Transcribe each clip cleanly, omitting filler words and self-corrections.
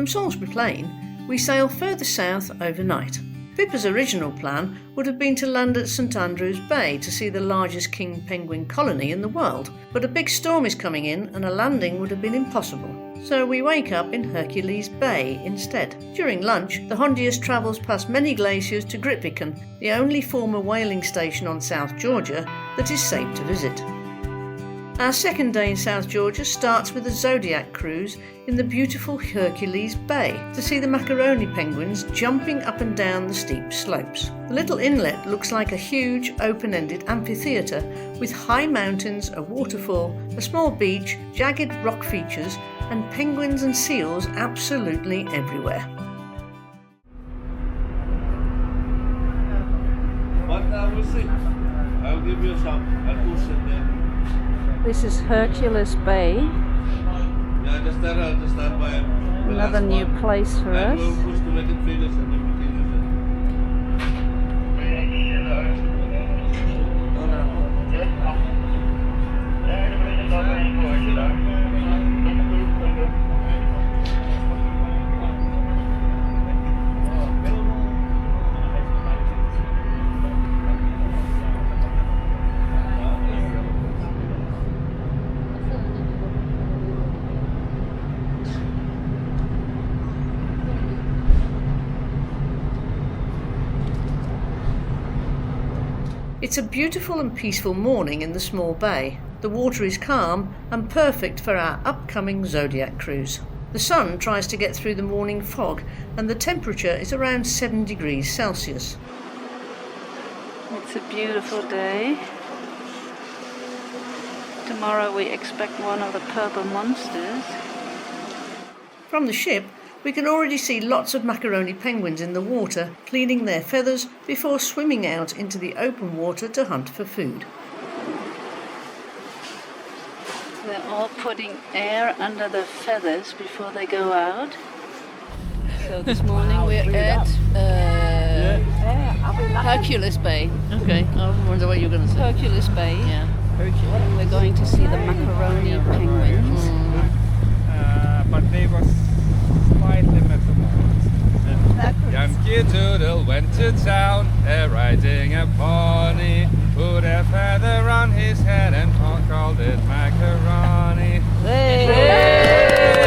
From Salisbury Plain, we sail further south overnight. Pippa's original plan would have been to land at St Andrews Bay to see the largest king penguin colony in the world, but a big storm is coming in and a landing would have been impossible. So we wake up in Hercules Bay instead. During lunch, the Hondius travels past many glaciers to Grytviken, the only former whaling station on South Georgia that is safe to visit. Our second day in South Georgia starts with a zodiac cruise in the beautiful Hercules Bay to see the Macaroni penguins jumping up and down the steep slopes. The little inlet looks like a huge open-ended amphitheater with high mountains, a waterfall, a small beach, jagged rock features and penguins and seals absolutely everywhere. But we'll see. I'll give you some. I'll push it there. This is Hercules Bay. Yeah, just stand by the Another new place for us. We'll push to make it finish and then we can use It's a beautiful and peaceful morning in the small bay. The water is calm and perfect for our upcoming zodiac cruise. The sun tries to get through the morning fog and the temperature is around 7 degrees Celsius. It's a beautiful day. Tomorrow we expect one of the purple monsters. From the ship, we can already see lots of Macaroni penguins in the water, cleaning their feathers before swimming out into the open water to hunt for food. They're all putting air under the feathers before they go out. So this morning we're at Hercules Bay. Okay, I wonder what you're going to say. Hercules Bay. Yeah, Hercules. And we're going to see the Macaroni penguins. But they were slightly metamorphosed. Yankee Doodle went to town, riding a pony, put a feather on his head and called it Macaroni. Hey!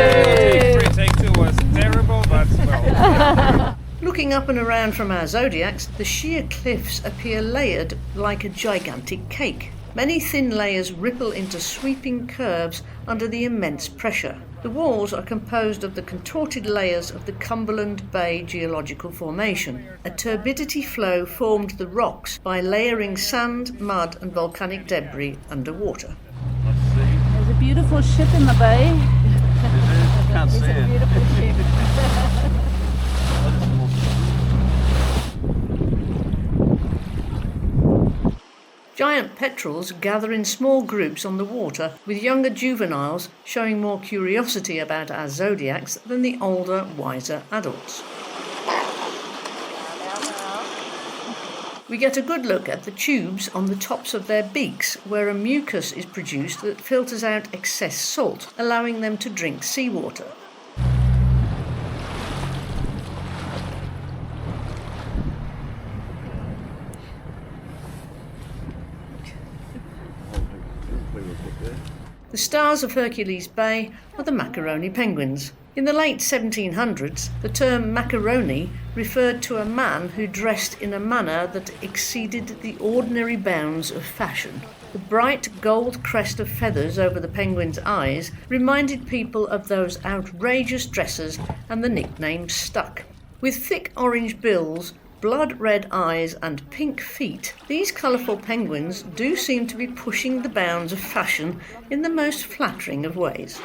Take two was terrible, but well. Looking up and around from our zodiacs, the sheer cliffs appear layered like a gigantic cake. Many thin layers ripple into sweeping curves under the immense pressure. The walls are composed of the contorted layers of the Cumberland Bay geological formation. A turbidity flow formed the rocks by layering sand, mud and volcanic debris underwater. There's a beautiful ship in the bay. Can't see it. Beautiful ship. Giant petrels gather in small groups on the water, with younger juveniles showing more curiosity about our zodiacs than the older, wiser adults. We get a good look at the tubes on the tops of their beaks, where a mucus is produced that filters out excess salt, allowing them to drink seawater. The stars of Hercules Bay are the Macaroni penguins. In the late 1700s, the term macaroni referred to a man who dressed in a manner that exceeded the ordinary bounds of fashion. The bright gold crest of feathers over the penguin's eyes reminded people of those outrageous dresses, and the nickname stuck. With thick orange bills, blood-red eyes and pink feet, these colourful penguins do seem to be pushing the bounds of fashion in the most flattering of ways.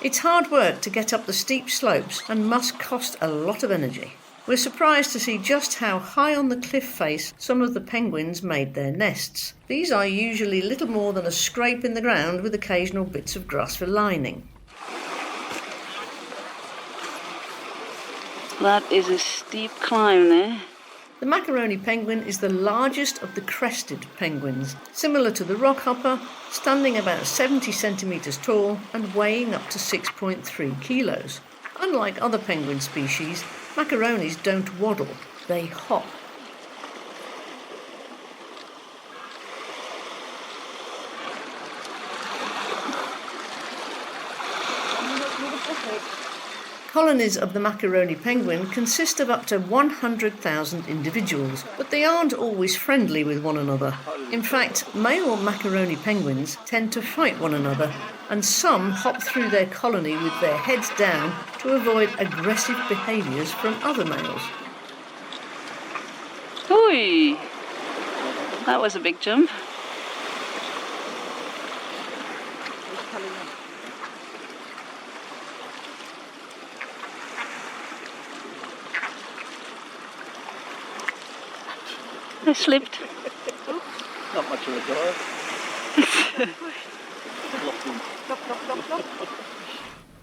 It's hard work to get up the steep slopes and must cost a lot of energy. We're surprised to see just how high on the cliff face some of the penguins made their nests. These are usually little more than a scrape in the ground with occasional bits of grass for lining. That is a steep climb there. The Macaroni penguin is the largest of the crested penguins, similar to the rockhopper, standing about 70 centimetres tall and weighing up to 6.3 kilos. Unlike other penguin species, macaronis don't waddle, they hop. Colonies of the Macaroni penguin consist of up to 100,000 individuals, but they aren't always friendly with one another. In fact, male Macaroni penguins tend to fight one another, and some hop through their colony with their heads down to avoid aggressive behaviours from other males. Oi! That was a big jump. I slipped. Not much of a dive.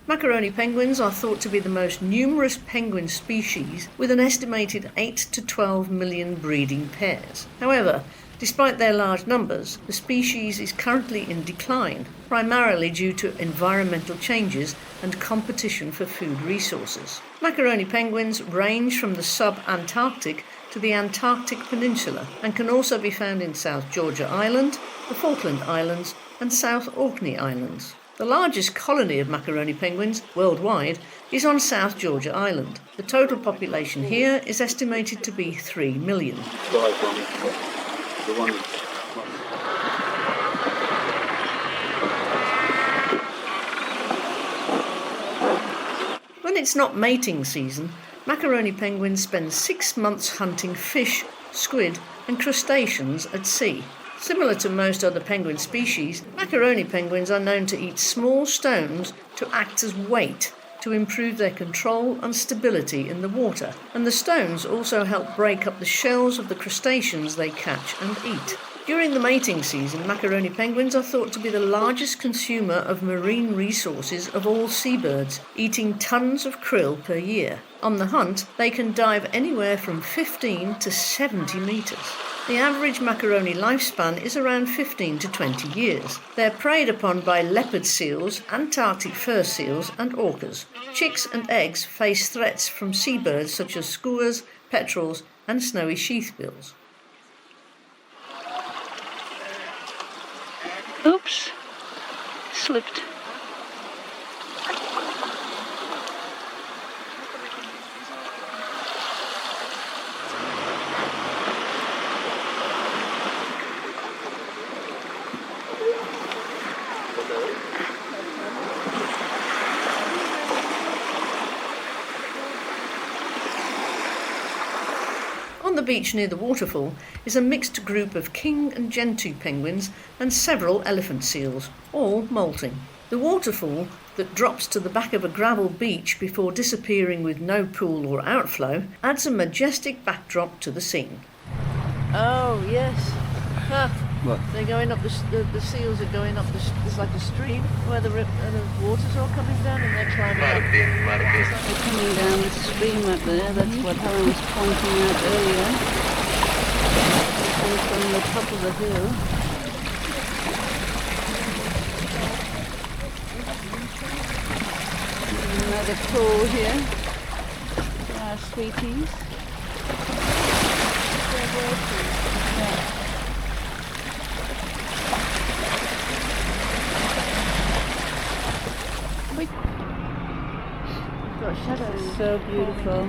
Macaroni penguins are thought to be the most numerous penguin species, with an estimated 8 to 12 million breeding pairs. However, despite their large numbers, the species is currently in decline, primarily due to environmental changes and competition for food resources. Macaroni penguins range from the sub-Antarctic to the Antarctic Peninsula and can also be found in South Georgia Island, the Falkland Islands and South Orkney Islands. The largest colony of Macaroni penguins worldwide is on South Georgia Island. The total population here is estimated to be 3 million. When it's not mating season, Macaroni penguins spend 6 months hunting fish, squid and crustaceans at sea. Similar to most other penguin species, Macaroni penguins are known to eat small stones to act as weight to improve their control and stability in the water, and the stones also help break up the shells of the crustaceans they catch and eat. During the mating season, Macaroni penguins are thought to be the largest consumer of marine resources of all seabirds, eating tons of krill per year. On the hunt, they can dive anywhere from 15 to 70 metres. The average macaroni lifespan is around 15 to 20 years. They're preyed upon by leopard seals, Antarctic fur seals and orcas. Chicks and eggs face threats from seabirds such as skuas, petrels and snowy sheathbills. Oops, slipped. On the beach near the waterfall is a mixed group of king and gentoo penguins and several elephant seals, all molting. The waterfall, that drops to the back of a gravel beach before disappearing with no pool or outflow, adds a majestic backdrop to the scene. Oh, yes. What? They're going up, the seals are going up, there's like a stream where the water's all coming down and they're climbing up. They're coming down the stream up there, that's what Helen was pointing out earlier. They're from the top of the hill. Another pool here for our sweeties. Yeah. We've got shadows. So beautiful.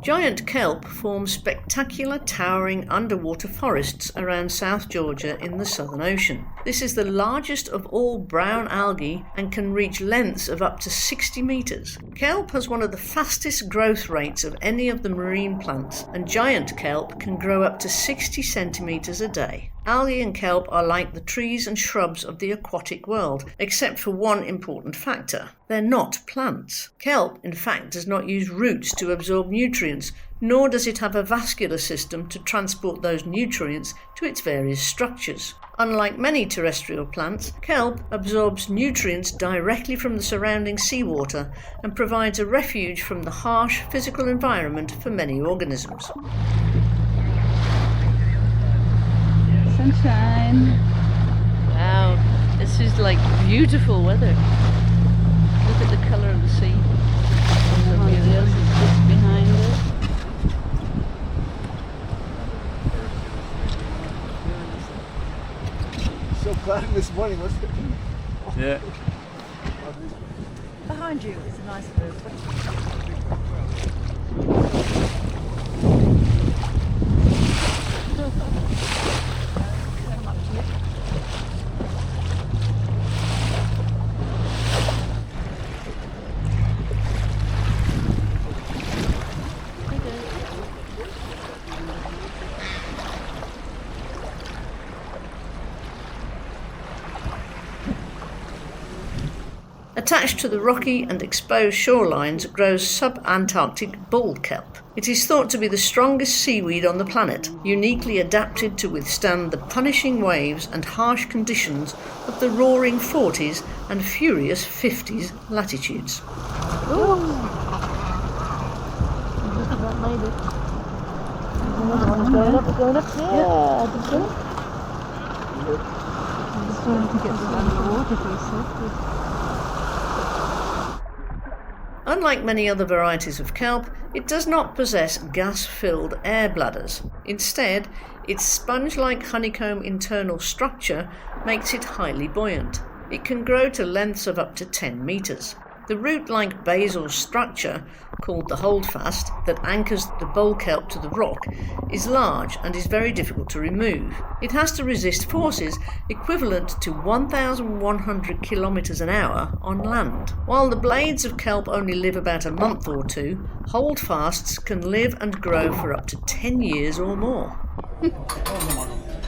Giant kelp form spectacular towering underwater forests around South Georgia in the Southern Ocean. This is the largest of all brown algae and can reach lengths of up to 60 metres. Kelp has one of the fastest growth rates of any of the marine plants, and giant kelp can grow up to 60 centimetres a day. Algae and kelp are like the trees and shrubs of the aquatic world, except for one important factor. They're not plants. Kelp, in fact, does not use roots to absorb nutrients, nor does it have a vascular system to transport those nutrients to its various structures. Unlike many terrestrial plants, kelp absorbs nutrients directly from the surrounding seawater and provides a refuge from the harsh physical environment for many organisms. Sunshine. Wow, this is like beautiful weather. Look at the colour of the sea. And the Hondius is just behind us. So cloudy this morning, wasn't it? Yeah. Behind you is a nice bird. Attached to the rocky and exposed shorelines grows sub-Antarctic bull kelp. It is thought to be the strongest seaweed on the planet, uniquely adapted to withstand the punishing waves and harsh conditions of the roaring 40s and furious 50s latitudes. Look at that lady. Going up there. Yeah, I think so. I'm just trying to get them under the water for a sec. Unlike many other varieties of kelp, it does not possess gas-filled air bladders. Instead, its sponge-like honeycomb internal structure makes it highly buoyant. It can grow to lengths of up to 10 metres. The root-like basal structure, called the holdfast, that anchors the bull kelp to the rock, is large and is very difficult to remove. It has to resist forces equivalent to 1,100 kilometres an hour on land. While the blades of kelp only live about a month or two, holdfasts can live and grow for up to 10 years or more.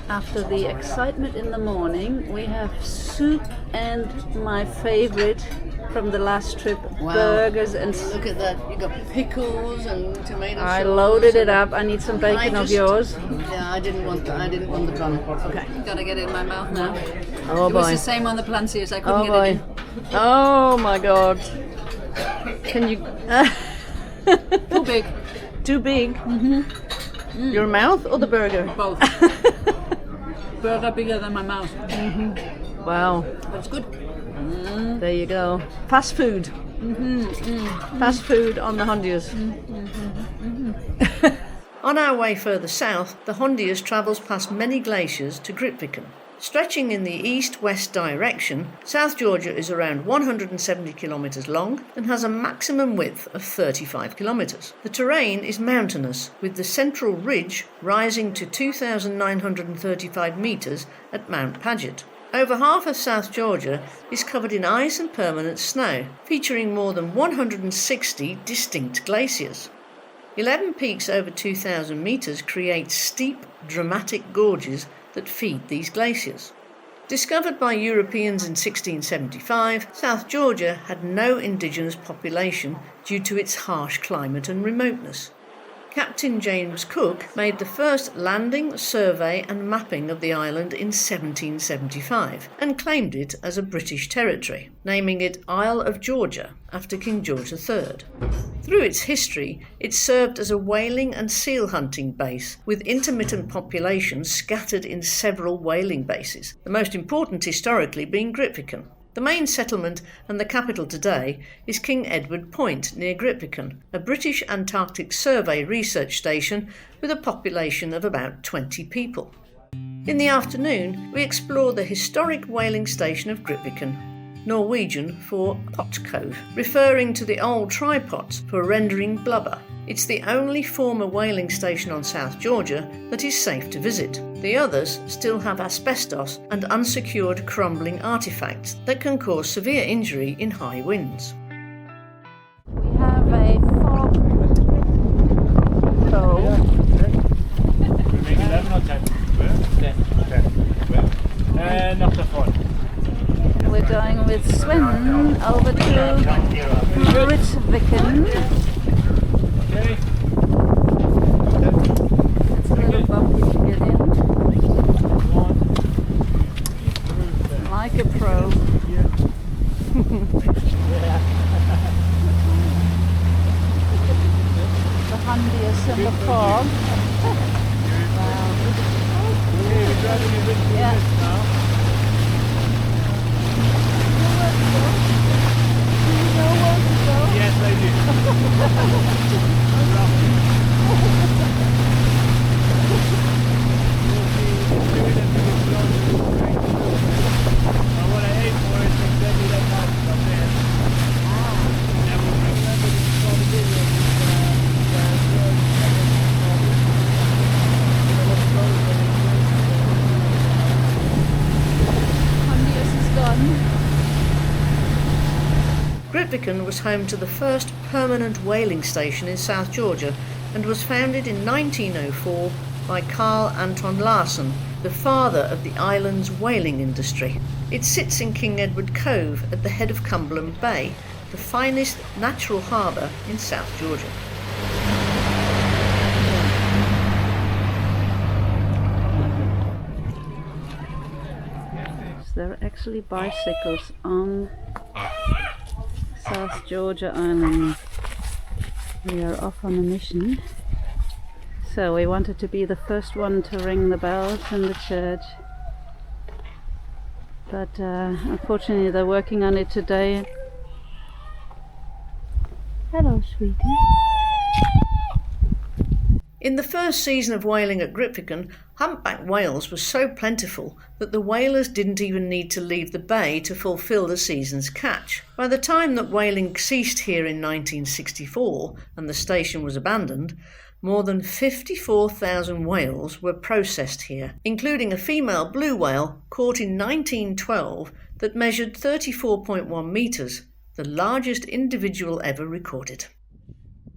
After the excitement in the morning, we have soup and my favourite from the last trip, burgers and... Look at that, you got pickles and tomato sauce. I loaded it up. I need some bacon of yours. Yeah, I didn't want the bun. Okay. Gotta get it in my mouth now. Oh It was boy. the same on the Planciers, I couldn't Oh get it boy. in. Oh my god. Can you... Too big. Too big? Your mouth or the burger? Both. Burger bigger than my mouth. Wow. But it's good. There you go. Fast food. Fast food on the Hondius. On our way further south, the Hondius travels past many glaciers to Grytviken. Stretching in the east-west direction, South Georgia is around 170 kilometres long and has a maximum width of 35 kilometres. The terrain is mountainous, with the central ridge rising to 2,935 metres at Mount Paget. Over half of South Georgia is covered in ice and permanent snow, featuring more than 160 distinct glaciers. 11 peaks over 2,000 metres create steep, dramatic gorges that feed these glaciers. Discovered by Europeans in 1675, South Georgia had no indigenous population due to its harsh climate and remoteness. Captain James Cook made the first landing, survey and mapping of the island in 1775 and claimed it as a British territory, naming it Isle of Georgia after King George III. Through its history, it served as a whaling and seal hunting base, with intermittent populations scattered in several whaling bases, the most important historically being Grytviken. The main settlement and the capital today is King Edward Point near Grytviken, a British Antarctic survey research station with a population of about 20 people. In the afternoon, we explore the historic whaling station of Grytviken, Norwegian for pot cove, referring to the old tripods for rendering blubber. It's the only former whaling station on South Georgia that is safe to visit. The others still have asbestos and unsecured crumbling artefacts that can cause severe injury in high winds. We have a fog cove. We make 11 or 10? 10. We're going with Sven over to Grytviken. It's a little bumpy to get in. Like a pro. The Hondius and the fog. Wow. Yeah. Yes, I do. What I aim for is exactly that mountain up there. And we'll remember this is all the video. Hondius is gone. Grytviken was home to the first permanent whaling station in South Georgia and was founded in 1904 by Carl Anton Larsen, the father of the island's whaling industry. It sits in King Edward Cove at the head of Cumberland Bay, the finest natural harbour in South Georgia. So there are actually bicycles on South Georgia Island. We are off on a mission. So we wanted to be the first one to ring the bells in the church. But unfortunately they're working on it today. Hello, sweetie. In the first season of whaling at Grytviken, humpback whales were so plentiful that the whalers didn't even need to leave the bay to fulfil the season's catch. By the time that whaling ceased here in 1964 and the station was abandoned, more than 54,000 whales were processed here, including a female blue whale caught in 1912 that measured 34.1 metres, the largest individual ever recorded.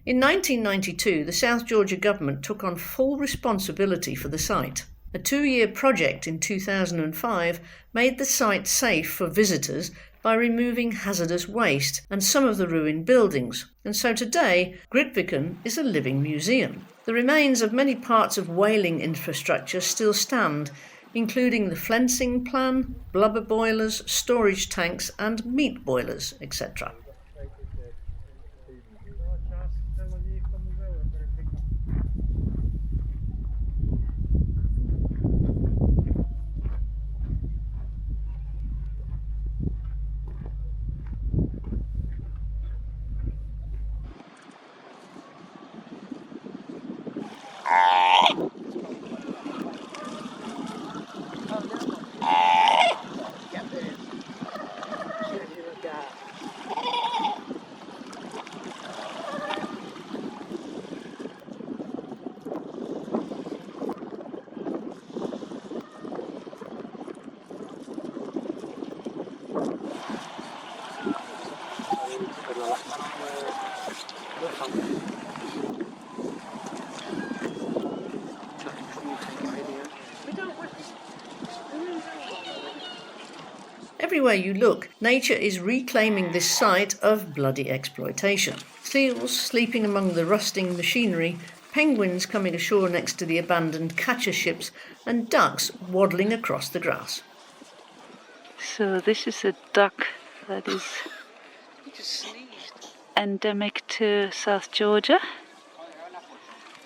In 1992, the South Georgia government took on full responsibility for the site. A 2-year project in 2005 made the site safe for visitors by removing hazardous waste and some of the ruined buildings, and so today Grytviken is a living museum. The remains of many parts of whaling infrastructure still stand, including the flensing plan, blubber boilers, storage tanks and meat boilers, etc. Everywhere you look, nature is reclaiming this site of bloody exploitation. Seals sleeping among the rusting machinery, penguins coming ashore next to the abandoned catcher ships, and ducks waddling across the grass. So this is a duck that is endemic to South Georgia.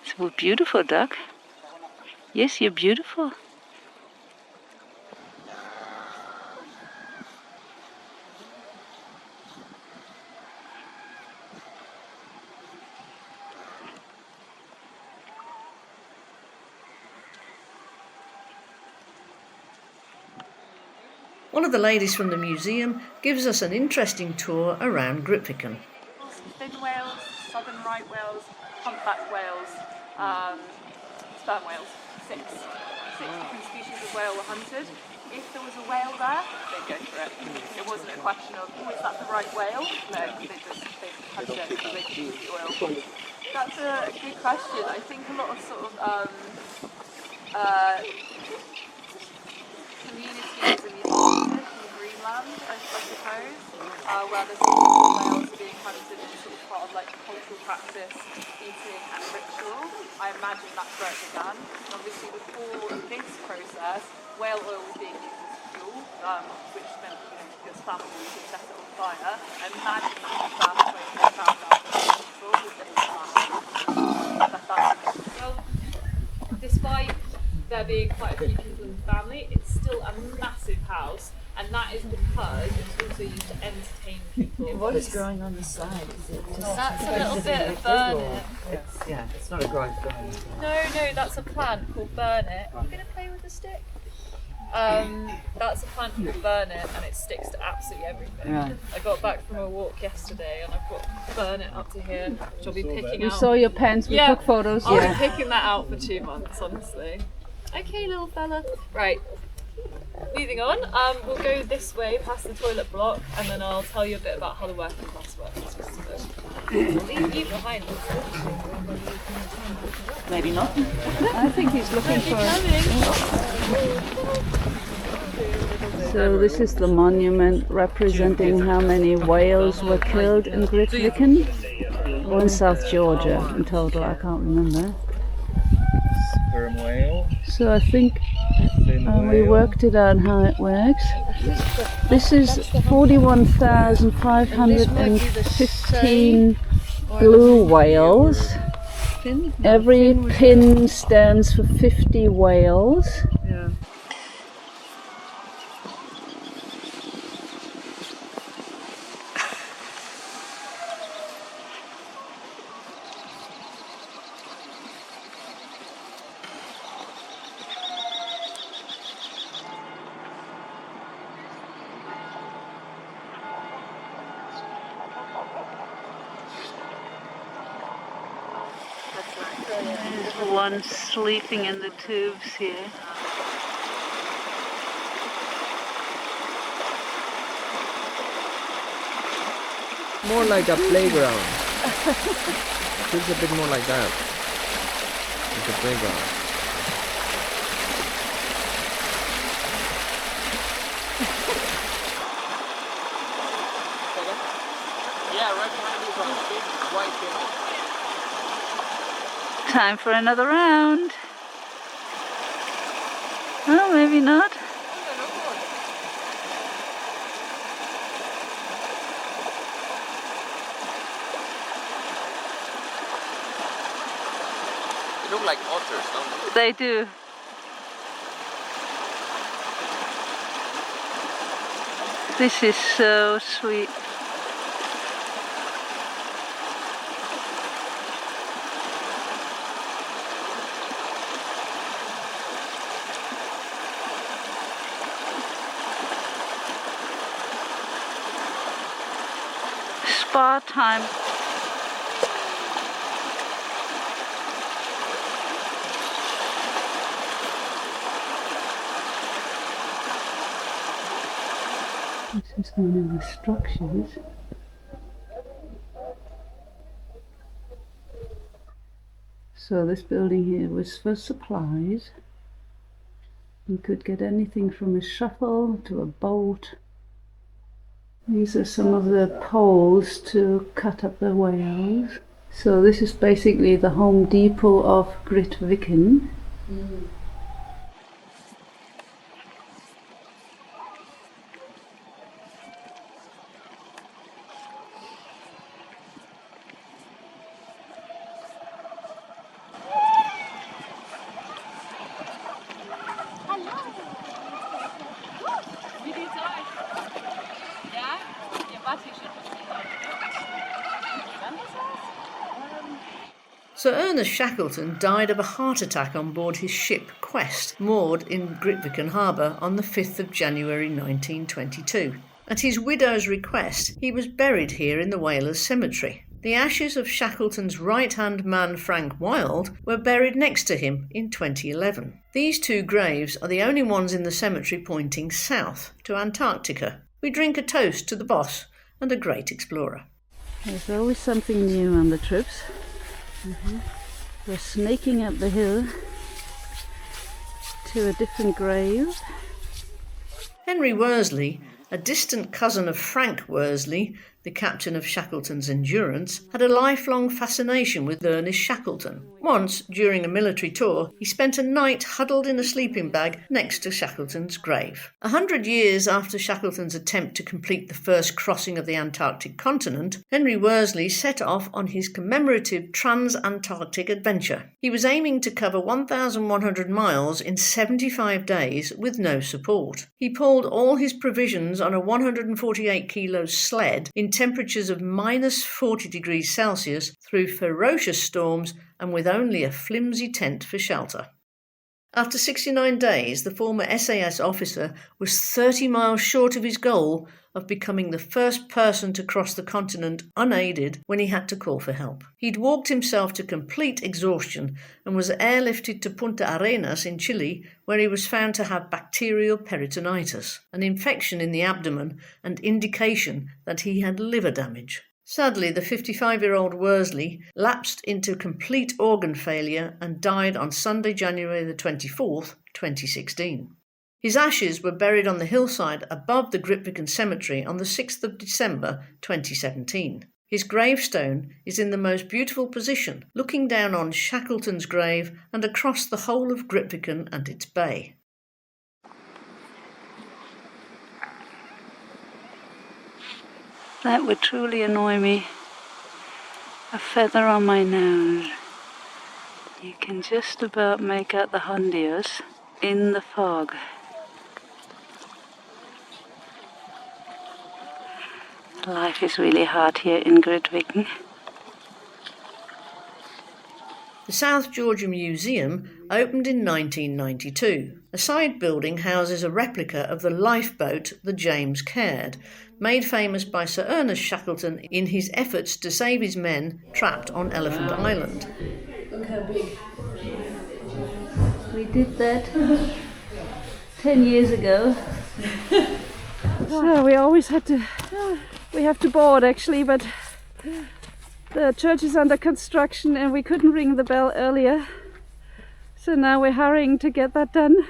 It's a beautiful duck. Yes, you're beautiful. One of the ladies from the museum gives us an interesting tour around Grytviken. Fin whales, southern right whales, humpback whales, sperm whales. Six different species of whale were hunted. If there was a whale there, they'd go for it. It wasn't a question of, oh, is that the right whale? No, they hunt it because they could use the oil. That's a good question. I think a lot of sort of communities in the suppose, where there's whales being hunted as sort of part of like cultural practice, eating and ritual. I imagine that's where it began. And obviously before this process, whale oil was being used as fuel, which meant because families could set it on fire. I imagine that's the first way they found out that it was fuel with this well, despite there being quite a few people in the family, it's still a massive house, and that is because it's also used to entertain people. What is growing on the side? Is it just That's a little bit of burnet. yeah, it's not a growing thing. No, that's a plant called burnet. Are you going to play with the stick? That's a plant called burnet, and it sticks to absolutely everything. Right. I got back from a walk yesterday, and I've got burnet up to here, which I'll be picking We out. saw your pants, we took photos. I'll be picking that out for 2 months, honestly. Okay, little fella. Right. Moving on, we'll go this way past the toilet block, and then I'll tell you a bit about how the working class works. Just a bit. Leave you behind. Maybe not. I think he's looking for Coming. So this is the monument representing how many whales were killed in Grytviken, or in South Georgia in total, I can't remember. Sperm whale. So I think we worked it out how it works. This is 41,515 blue whales. Every pin stands for 50 whales. One sleeping in the tubes here. More like a playground. Feels a bit more like that. It's a playground. Yeah, right behind you is a big white building. Time for another round. Oh, maybe not. They look like otters, don't They do. This is so sweet. Spa time. This is one of the structures. So this building here was for supplies. You could get anything from a shovel to a boat. These are some of the poles to cut up the whales. So this is basically the Home Depot of Grytviken. Sir Ernest Shackleton died of a heart attack on board his ship Quest, moored in Grytviken harbour on the 5th of January 1922. At his widow's request, he was buried here in the Whalers Cemetery. The ashes of Shackleton's right-hand man Frank Wild were buried next to him in 2011. These two graves are the only ones in the cemetery pointing south to Antarctica. We drink a toast to the boss and a great explorer. There's always something new on the trips. We're snaking up the hill to a different grave. Henry Worsley a distant cousin of Frank Worsley, the captain of Shackleton's Endurance, had a lifelong fascination with Ernest Shackleton. Once, during a military tour, he spent a night huddled in a sleeping bag next to Shackleton's grave. 100 years after Shackleton's attempt to complete the first crossing of the Antarctic continent, Henry Worsley set off on his commemorative trans-Antarctic adventure. He was aiming to cover 1,100 miles in 75 days with no support. He pulled all his provisions on a 148-kilo sled in temperatures of minus 40 degrees Celsius through ferocious storms and with only a flimsy tent for shelter. After 69 days, the former SAS officer was 30 miles short of his goal of becoming the first person to cross the continent unaided when he had to call for help. He'd walked himself to complete exhaustion and was airlifted to Punta Arenas in Chile, where he was found to have bacterial peritonitis, an infection in the abdomen and indication that he had liver damage. Sadly, the 55-year-old Worsley lapsed into complete organ failure and died on Sunday, January the 24th, 2016. His ashes were buried on the hillside above the Grytviken cemetery on the 6th of December 2017. His gravestone is in the most beautiful position, looking down on Shackleton's grave and across the whole of Grytviken and its bay. That would truly annoy me. A feather on my nose. You can just about make out the Hondius in the fog. Life is really hard here in Grytviken. The South Georgia Museum opened in 1992. A side building houses a replica of the lifeboat, the James Caird, made famous by Sir Ernest Shackleton in his efforts to save his men trapped on Elephant Island. Look how big. We did that 10 years ago. So we always had to, we have to board actually, but the church is under construction and we couldn't ring the bell earlier. So now we're hurrying to get that done.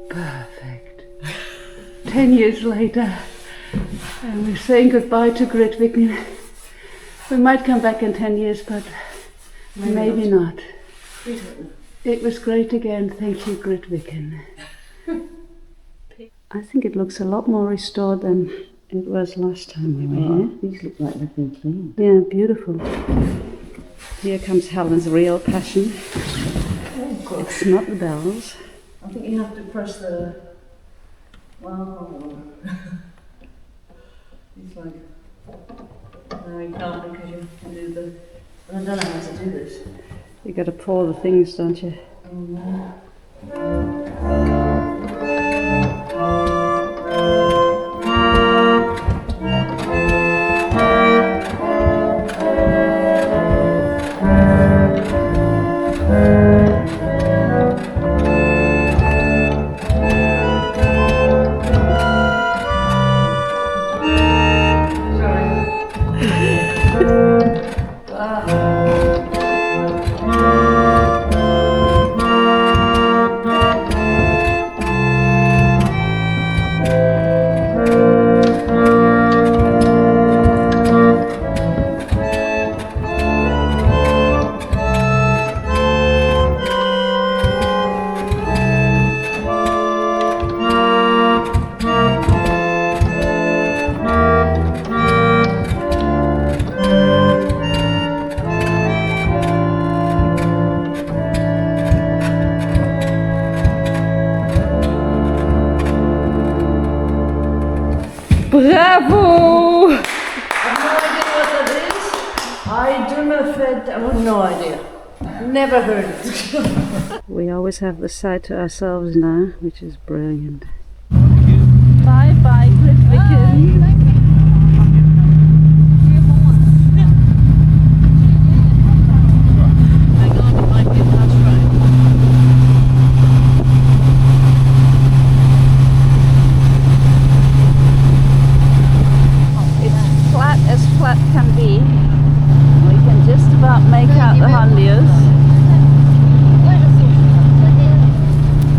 Perfect. 10 years later, and we're saying goodbye to Grytviken. We might come back in 10 years, but maybe not. It was great again. Thank you, Grytviken. I think it looks a lot more restored than it was last time we were here. These look like they've been cleaned. Yeah, beautiful. Here comes Helen's real passion. It's not the bells. I think you have to press the... Well, it's like... No, you can't because you have to do the... I don't know how to do this. You got to pour the things, don't you? Bravo! I have no idea what that is. I do not fit. I have no idea. Never heard it. We always have the site to ourselves now, which is brilliant. Bye bye, Grytviken. Hang on, it might be a flash drive. It's flat as flat can be. We can just about make out the Hondius.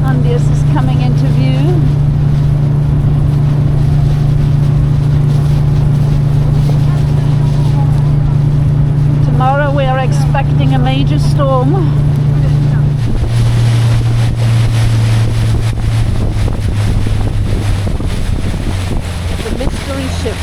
Hondius is coming into view. Tomorrow we are expecting a major storm. The mystery ship.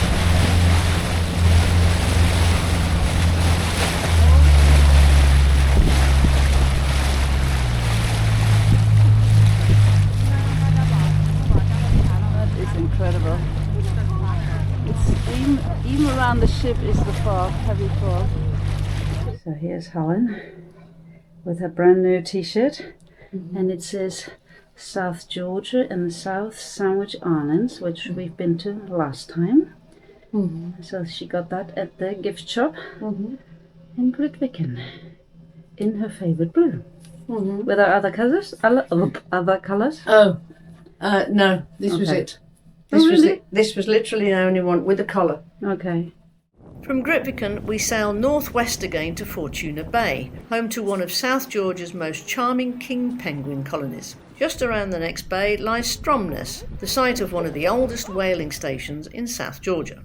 That is incredible. It's even around the ship is the fog, heavy fog. So here's Helen with her brand new t-shirt, and it says South Georgia and the South Sandwich Islands, which we've been to last time. So she got that at the gift shop in Grytviken in her favorite blue. Were there other colors? Other colors? Oh, no, this was Okay. it. This Oh, was really? it. This was literally the only one with a collar. Okay. From Grytviken, we sail northwest again to Fortuna Bay, home to one of South Georgia's most charming king penguin colonies. Just around the next bay lies Stromness, the site of one of the oldest whaling stations in South Georgia.